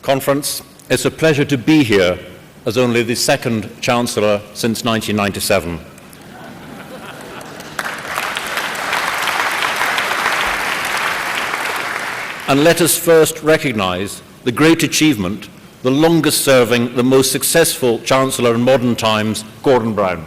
Conference. It's a pleasure to be here as only the second Chancellor since 1997. And let us first recognise the great achievement, the longest serving, the most successful Chancellor in modern times, Gordon Brown.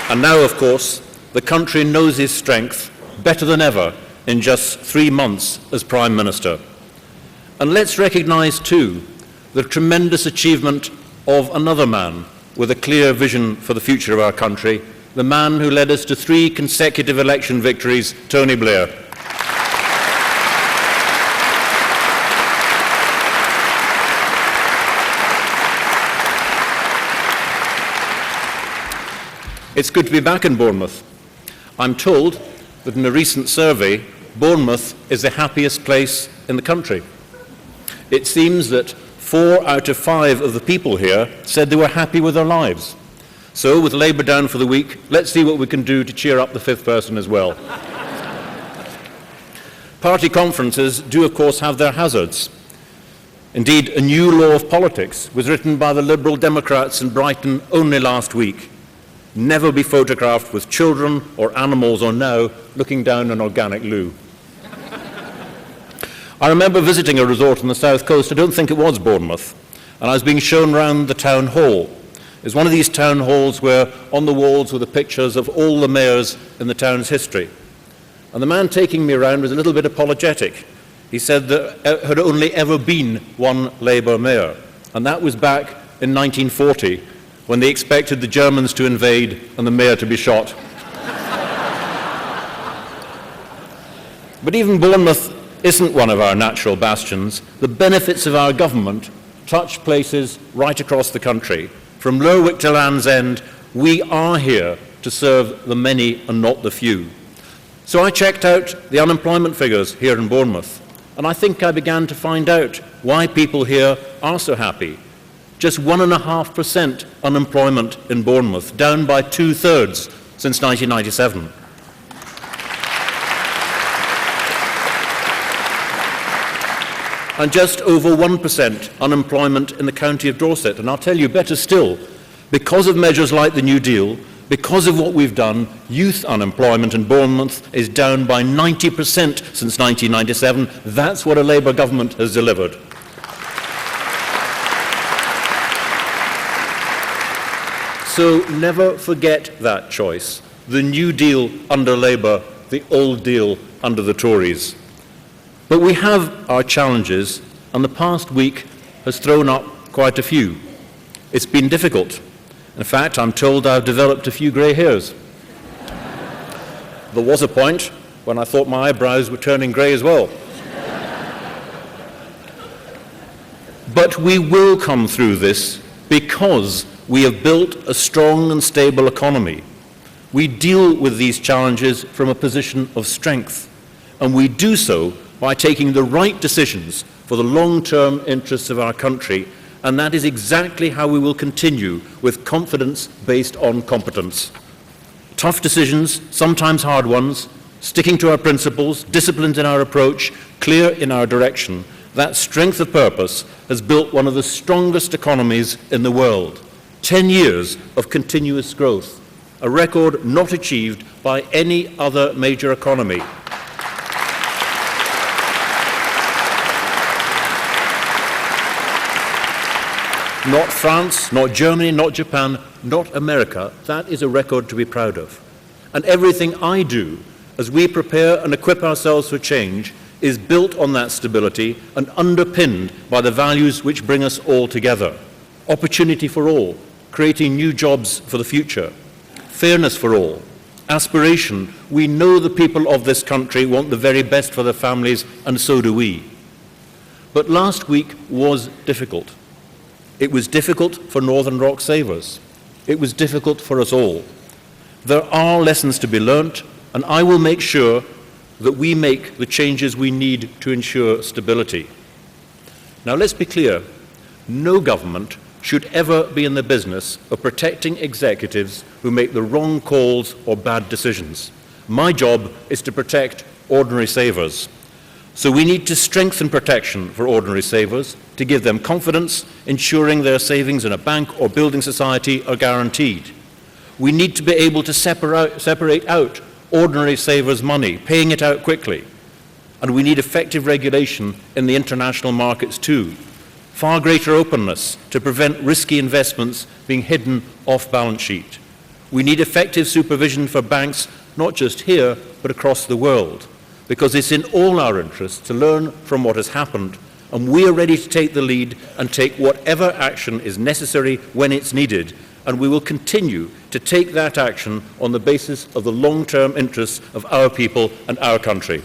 And now, of course, the country knows his strength better than ever in just 3 months as Prime Minister. And let's recognise, too, the tremendous achievement of another man with a clear vision for the future of our country, the man who led us to 3 consecutive election victories, Tony Blair. It's good to be back in Bournemouth. I'm told that in a recent survey, Bournemouth is the happiest place in the country. It seems that 4 out of 5 of the people here said they were happy with their lives. So, with Labour down for the week, let's see what we can do to cheer up the 5th person as well. Party conferences do, of course, have their hazards. Indeed, a new law of politics was written by the Liberal Democrats in Brighton only last week. Never be photographed with children or animals or now looking down an organic loo. I remember visiting a resort on the south coast, I don't think it was Bournemouth, and I was being shown round the town hall. It's one of these town halls where on the walls were the pictures of all the mayors in the town's history. And the man taking me around was a little bit apologetic. He said there had only ever been one Labour mayor, and that was back in 1940, when they expected the Germans to invade and the mayor to be shot. But even Bournemouth isn't one of our natural bastions. The benefits of our government touch places right across the country. From Lerwick to Land's End, we are here to serve the many and not the few. So I checked out the unemployment figures here in Bournemouth, and I think I began to find out why people here are so happy. Just 1.5% unemployment in Bournemouth, down by 2/3 since 1997. And just over 1% unemployment in the county of Dorset. And I'll tell you, better still, because of measures like the New Deal, because of what we've done, youth unemployment in Bournemouth is down by 90% since 1997. That's what a Labour government has delivered. So never forget that choice. The New Deal under Labour, the old deal under the Tories. But we have our challenges, and the past week has thrown up quite a few. It's been difficult. In fact, I'm told I've developed a few grey hairs. There was a point when I thought my eyebrows were turning grey as well. But we will come through this because we have built a strong and stable economy. We deal with these challenges from a position of strength, and we do so by taking the right decisions for the long-term interests of our country, and that is exactly how we will continue, with confidence based on competence. Tough decisions, sometimes hard ones, sticking to our principles, disciplined in our approach, clear in our direction. That strength of purpose has built one of the strongest economies in the world. 10 years of continuous growth, a record not achieved by any other major economy. Not France, not Germany, not Japan, not America. That is a record to be proud of. And everything I do as we prepare and equip ourselves for change is built on that stability and underpinned by the values which bring us all together. Opportunity for all, creating new jobs for the future, fairness for all, aspiration. We know the people of this country want the very best for their families, and so do we. But last week was difficult. It was difficult for Northern Rock Savers. It was difficult for us all. There are lessons to be learnt, and I will make sure that we make the changes we need to ensure stability. Now let's be clear, no government should ever be in the business of protecting executives who make the wrong calls or bad decisions. My job is to protect ordinary savers. So we need to strengthen protection for ordinary savers to give them confidence, ensuring their savings in a bank or building society are guaranteed. We need to be able to separate out ordinary savers' money, paying it out quickly. And we need effective regulation in the international markets too. Far greater openness to prevent risky investments being hidden off balance sheet. We need effective supervision for banks, not just here, but across the world, because it's in all our interests to learn from what has happened, and we are ready to take the lead and take whatever action is necessary when it's needed, and we will continue to take that action on the basis of the long-term interests of our people and our country.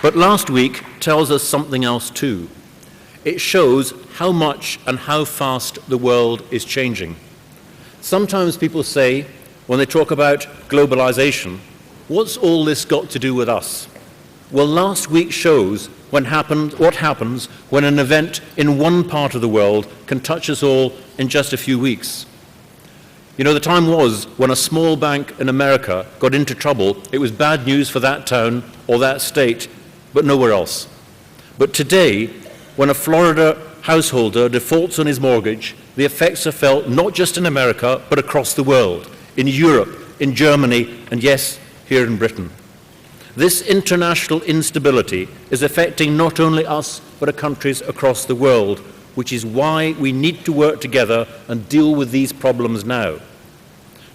But last week tells us something else too. It shows how much and how fast the world is changing. Sometimes people say, when they talk about globalization, what's all this got to do with us? Well, last week shows what happens when an event in one part of the world can touch us all in just a few weeks. You know, the time was when a small bank in America got into trouble. It was bad news for that town or that state, but nowhere else. But today, when a Florida householder defaults on his mortgage, the effects are felt not just in America, but across the world, in Europe, in Germany, and yes, here in Britain. This international instability is affecting not only us, but countries across the world, which is why we need to work together and deal with these problems now.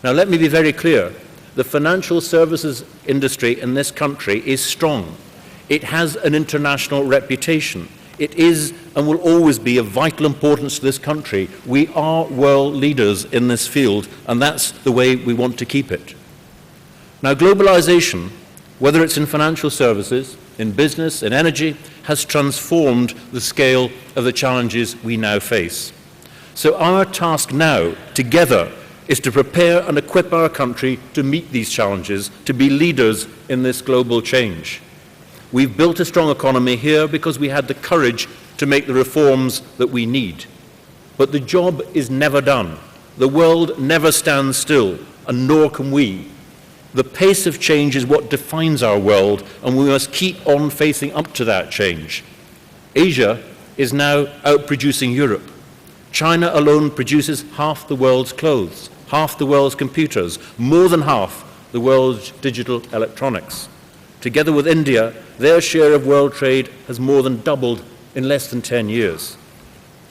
Now, let me be very clear. The financial services industry in this country is strong. It has an international reputation. It is and will always be of vital importance to this country. We are world leaders in this field, and that's the way we want to keep it. Now, globalization, whether it's in financial services, in business, in energy, has transformed the scale of the challenges we now face. So our task now, together, is to prepare and equip our country to meet these challenges, to be leaders in this global change. We've built a strong economy here because we had the courage to make the reforms that we need. But the job is never done. The world never stands still, and nor can we. The pace of change is what defines our world, and we must keep on facing up to that change. Asia is now outproducing Europe. China alone produces half the world's clothes, half the world's computers, more than half the world's digital electronics. Together with India, their share of world trade has more than doubled in less than 10 years,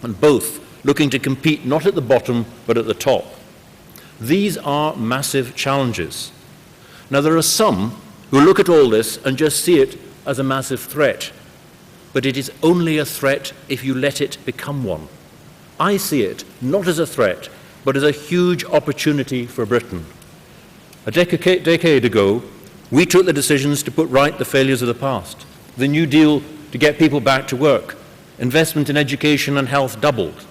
and both looking to compete not at the bottom, but at the top. These are massive challenges. Now, there are some who look at all this and just see it as a massive threat, but it is only a threat if you let it become one. I see it not as a threat, but as a huge opportunity for Britain. A decade ago, we took the decisions to put right the failures of the past. The New Deal to get people back to work. Investment in education and health doubled.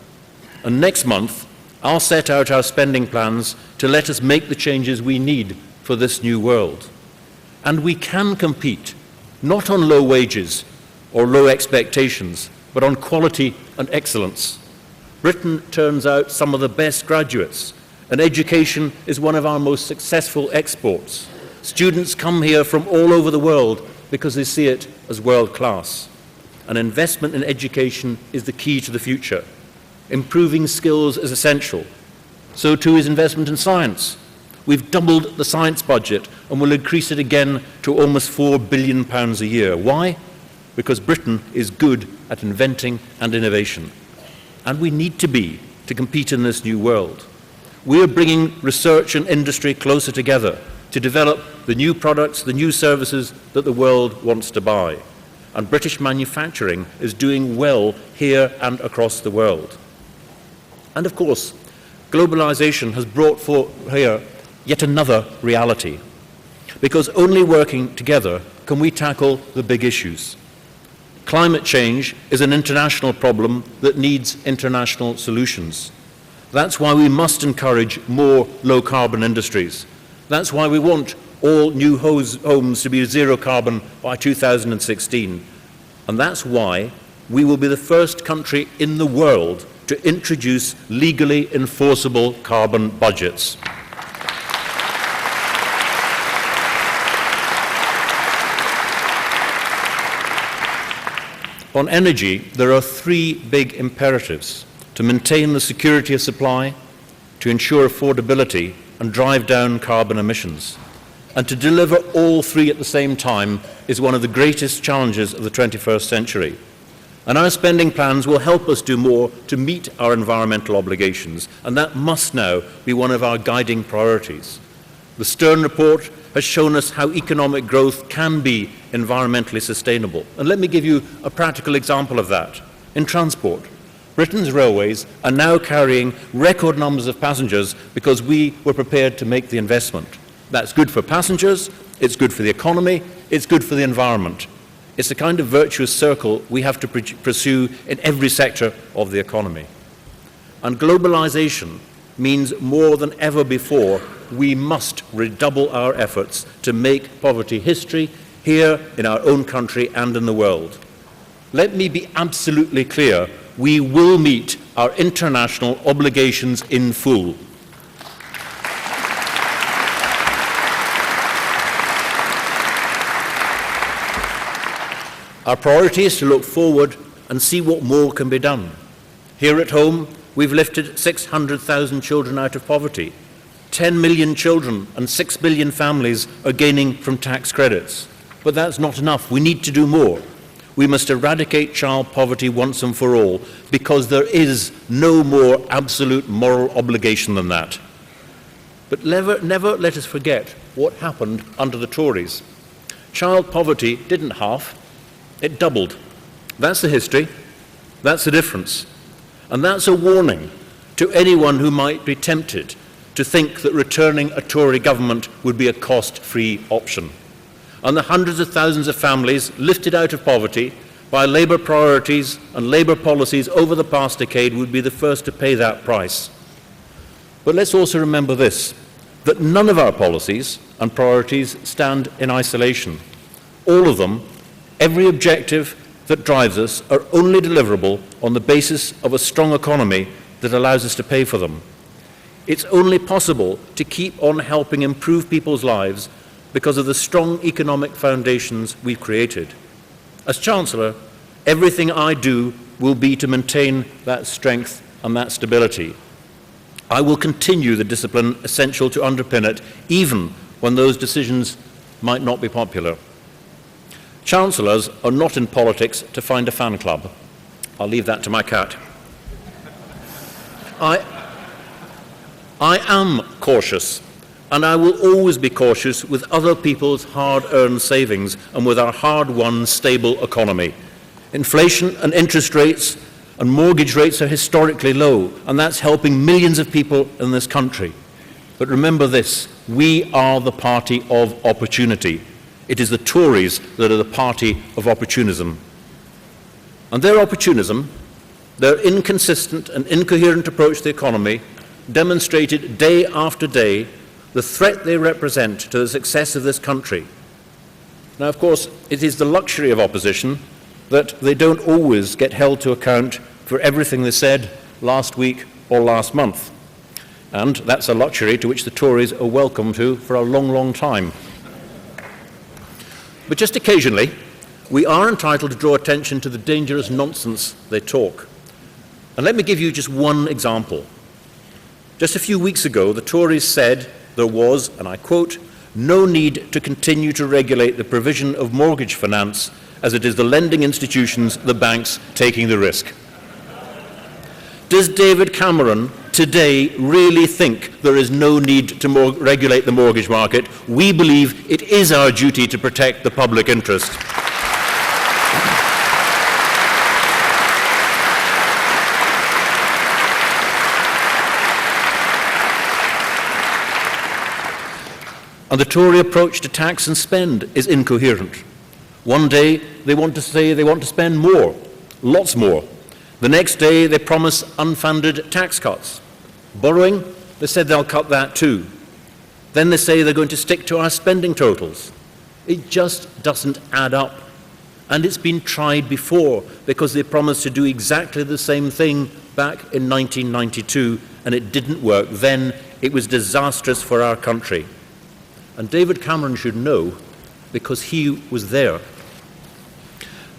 And next month, I'll set out our spending plans to let us make the changes we need for this new world. And we can compete, not on low wages or low expectations, but on quality and excellence. Britain turns out some of the best graduates, and education is one of our most successful exports. Students come here from all over the world because they see it as world class. And investment in education is the key to the future. Improving skills is essential. So too is investment in science. We've doubled the science budget and will increase it again to almost £4 billion a year. Why? Because Britain is good at inventing and innovation. And we need to be to compete in this new world. We are bringing research and industry closer together to develop the new products, the new services that the world wants to buy. And British manufacturing is doing well here and across the world. And of course, globalization has brought here yet another reality, because only working together can we tackle the big issues. Climate change is an international problem that needs international solutions. That's why we must encourage more low-carbon industries. That's why we want all new homes to be zero carbon by 2016. And that's why we will be the first country in the world to introduce legally enforceable carbon budgets. On energy, there are three big imperatives: to maintain the security of supply, to ensure affordability and drive down carbon emissions. And to deliver all three at the same time is one of the greatest challenges of the 21st century. And our spending plans will help us do more to meet our environmental obligations, and that must now be one of our guiding priorities. The Stern report has shown us how economic growth can be environmentally sustainable. And let me give you a practical example of that. In transport, Britain's railways are now carrying record numbers of passengers because we were prepared to make the investment. That's good for passengers, it's good for the economy, it's good for the environment. It's the kind of virtuous circle we have to pursue in every sector of the economy. And globalization means more than ever before we must redouble our efforts to make poverty history here in our own country and in the world. Let me be absolutely clear, we will meet our international obligations in full. Our priority is to look forward and see what more can be done. Here at home, we've lifted 600,000 children out of poverty. 10 million children and 6 billion families are gaining from tax credits. But that's not enough. We need to do more. We must eradicate child poverty once and for all, because there is no more absolute moral obligation than that. But never let us forget what happened under the Tories. Child poverty didn't halve, it doubled. That's the history, that's the difference. And that's a warning to anyone who might be tempted to think that returning a Tory government would be a cost-free option. And the hundreds of thousands of families lifted out of poverty by Labour priorities and Labour policies over the past decade would be the first to pay that price. But let's also remember this, that none of our policies and priorities stand in isolation. All of them, every objective that drives us, are only deliverable on the basis of a strong economy that allows us to pay for them. It's only possible to keep on helping improve people's lives because of the strong economic foundations we've created. As Chancellor, everything I do will be to maintain that strength and that stability. I will continue the discipline essential to underpin it, even when those decisions might not be popular. Chancellors are not in politics to find a fan club. I'll leave that to my cat. I am cautious, and I will always be cautious with other people's hard-earned savings and with our hard-won stable economy. Inflation and interest rates and mortgage rates are historically low, and that's helping millions of people in this country. But remember this, we are the party of opportunity. It is the Tories that are the party of opportunism. And their opportunism, their inconsistent and incoherent approach to the economy, demonstrated day after day the threat they represent to the success of this country. Now, of course, it is the luxury of opposition that they don't always get held to account for everything they said last week or last month. And that's a luxury to which the Tories are welcome to for a long, long time. But just occasionally, we are entitled to draw attention to the dangerous nonsense they talk. And let me give you just one example. Just a few weeks ago, the Tories said there was, and I quote, "no need to continue to regulate the provision of mortgage finance as it is the lending institutions, the banks, taking the risk." Does David Cameron today really think there is no need to regulate the mortgage market? We believe it is our duty to protect the public interest. And the Tory approach to tax and spend is incoherent. One day they want to say they want to spend more, lots more. The next day they promise unfunded tax cuts. Borrowing, they said they'll cut that too. Then they say they're going to stick to our spending totals. It just doesn't add up. And it's been tried before, because they promised to do exactly the same thing back in 1992, and it didn't work. Then it was disastrous for our country. And David Cameron should know, because he was there.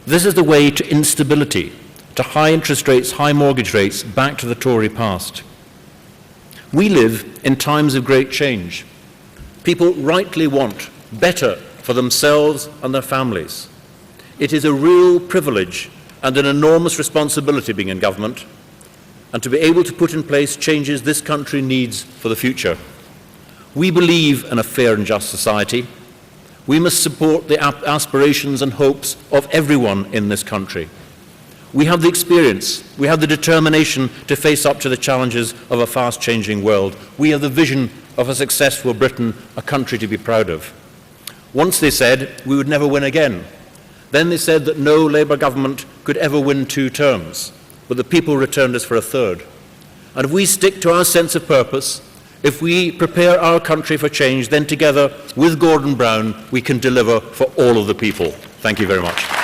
This is the way to instability, to high interest rates, high mortgage rates, back to the Tory past. We live in times of great change. People rightly want better for themselves and their families. It is a real privilege and an enormous responsibility being in government, and to be able to put in place changes this country needs for the future. We believe in a fair and just society. We must support the aspirations and hopes of everyone in this country. We have the experience, we have the determination to face up to the challenges of a fast-changing world. We have the vision of a successful Britain, a country to be proud of. Once they said we would never win again. Then they said that no Labour government could ever win 2 terms, but the people returned us for a third. And if we stick to our sense of purpose, if we prepare our country for change, then together with Gordon Brown we can deliver for all of the people. Thank you very much.